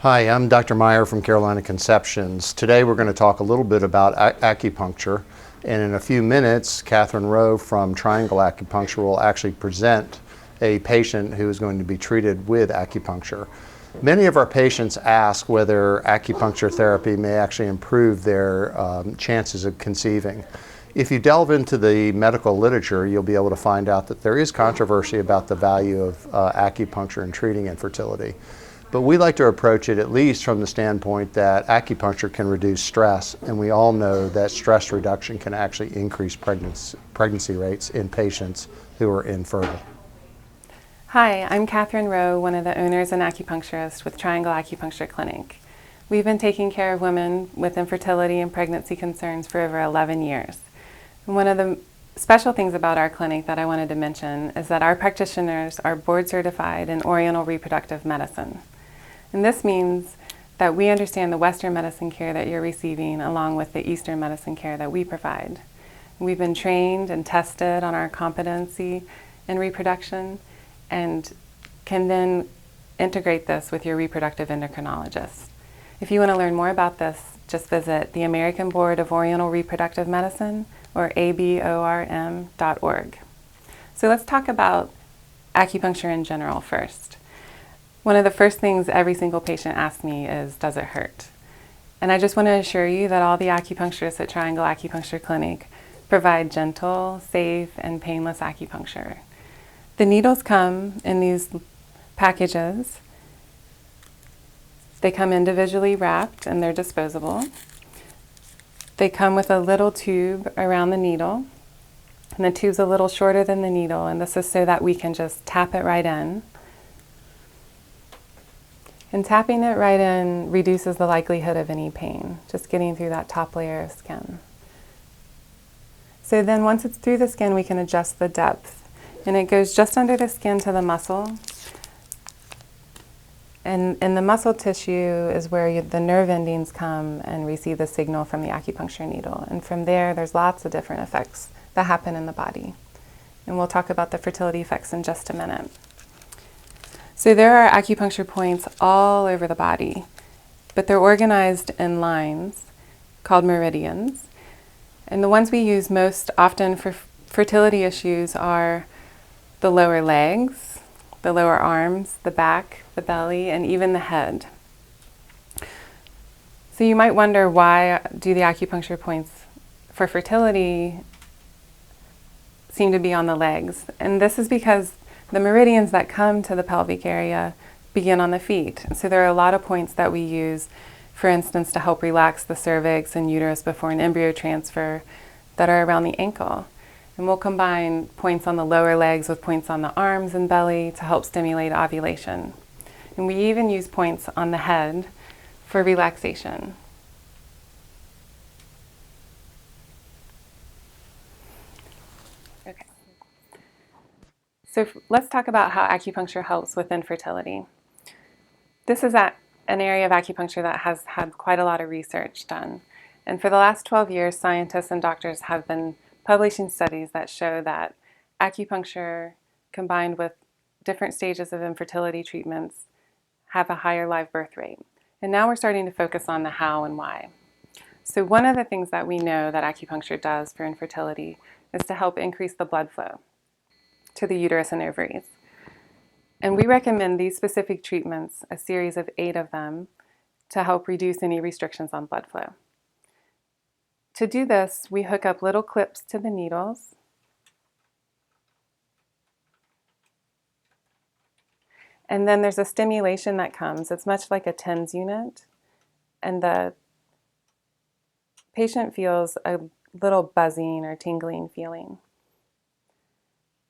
Hi, I'm Dr. Meyer from Carolina Conceptions. Today we're going to talk a little bit about acupuncture, and in a few minutes Katherine Rowe from Triangle Acupuncture will actually present a patient who is going to be treated with acupuncture. Many of our patients ask whether acupuncture therapy may actually improve their chances of conceiving. If you delve into the medical literature, you'll be able to find out that there is controversy about the value of acupuncture in treating infertility. But we like to approach it at least from the standpoint that acupuncture can reduce stress, and we all know that stress reduction can actually increase pregnancy rates in patients who are infertile. Hi, I'm Katherine Rowe, one of the owners and acupuncturist with Triangle Acupuncture Clinic. We've been taking care of women with infertility and pregnancy concerns for over 11 years. And one of the special things about our clinic that I wanted to mention is that our practitioners are board certified in Oriental reproductive medicine. And this means that we understand the Western medicine care that you're receiving along with the Eastern medicine care that we provide. We've been trained and tested on our competency in reproduction and can then integrate this with your reproductive endocrinologist. If you want to learn more about this, just visit the American Board of Oriental Reproductive Medicine or ABORM.org. So let's talk about acupuncture in general first. One of the first things every single patient asks me is, does it hurt? And I just want to assure you that all the acupuncturists at Triangle Acupuncture Clinic provide gentle, safe, and painless acupuncture. The needles come in these packages. They come individually wrapped and they're disposable. They come with a little tube around the needle, and the tube's a little shorter than the needle, and this is so that we can just tap it right in. And tapping it right in reduces the likelihood of any pain, just getting through that top layer of skin. So then once it's through the skin, we can adjust the depth. And it goes just under the skin to the muscle. And in the muscle tissue is where the nerve endings come and receive the signal from the acupuncture needle. And from there, there's lots of different effects that happen in the body. And we'll talk about the fertility effects in just a minute. So there are acupuncture points all over the body, but they're organized in lines called meridians. And the ones we use most often for fertility issues are the lower legs, the lower arms, the back, the belly, and even the head. So you might wonder, why do the acupuncture points for fertility seem to be on the legs? And this is because the meridians that come to the pelvic area begin on the feet. So there are a lot of points that we use, for instance, to help relax the cervix and uterus before an embryo transfer, that are around the ankle. And we'll combine points on the lower legs with points on the arms and belly to help stimulate ovulation. And we even use points on the head for relaxation. Okay. So let's talk about how acupuncture helps with infertility. This is an area of acupuncture that has had quite a lot of research done. And for the last 12 years, scientists and doctors have been publishing studies that show that acupuncture combined with different stages of infertility treatments have a higher live birth rate. And now we're starting to focus on the how and why. So one of the things that we know that acupuncture does for infertility is to help increase the blood flow to the uterus and ovaries. And we recommend these specific treatments, a series of 8 of them, to help reduce any restrictions on blood flow. To do this, we hook up little clips to the needles. And then there's a stimulation that comes. It's much like a TENS unit. And the patient feels a little buzzing or tingling feeling.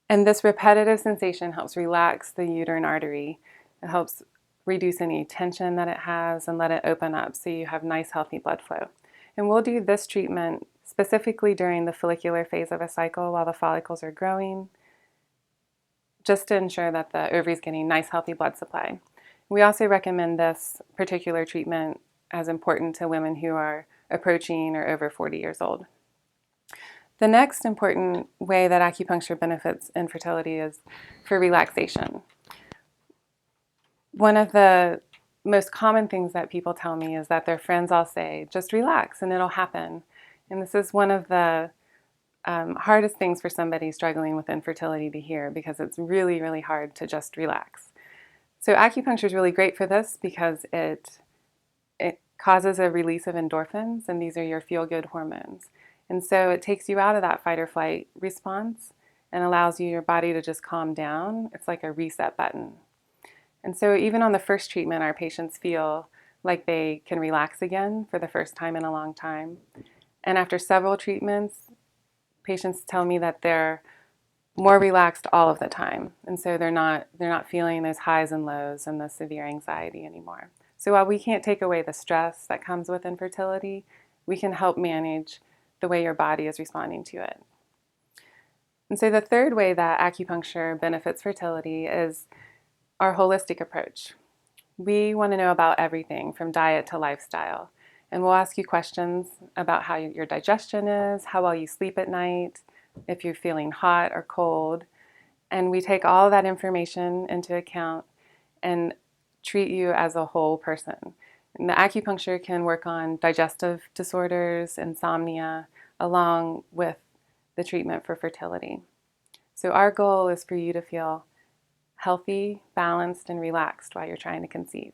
And this repetitive sensation helps relax the uterine artery. It helps reduce any tension that it has and let it open up so you have nice, healthy blood flow. And we'll do this treatment specifically during the follicular phase of a cycle while the follicles are growing, just to ensure that the ovary is getting nice, healthy blood supply. We also recommend this particular treatment as important to women who are approaching or over 40 years old. The next important way that acupuncture benefits infertility is for relaxation. One of the most common things that people tell me is that their friends all say, just relax and it'll happen. And this is one of the hardest things for somebody struggling with infertility to hear, because it's really, really hard to just relax. So acupuncture is really great for this because it causes a release of endorphins, and these are your feel-good hormones. And so it takes you out of that fight or flight response and allows your body to just calm down. It's like a reset button. And so even on the first treatment, our patients feel like they can relax again for the first time in a long time. And after several treatments, patients tell me that they're more relaxed all of the time. And so they're not feeling those highs and lows and the severe anxiety anymore. So while we can't take away the stress that comes with infertility, we can help manage the way your body is responding to it. And so the third way that acupuncture benefits fertility is our holistic approach. We want to know about everything from diet to lifestyle. And we'll ask you questions about how your digestion is, how well you sleep at night, if you're feeling hot or cold. And we take all of that information into account and treat you as a whole person. And the acupuncture can work on digestive disorders, insomnia, along with the treatment for fertility. So our goal is for you to feel healthy, balanced, and relaxed while you're trying to conceive.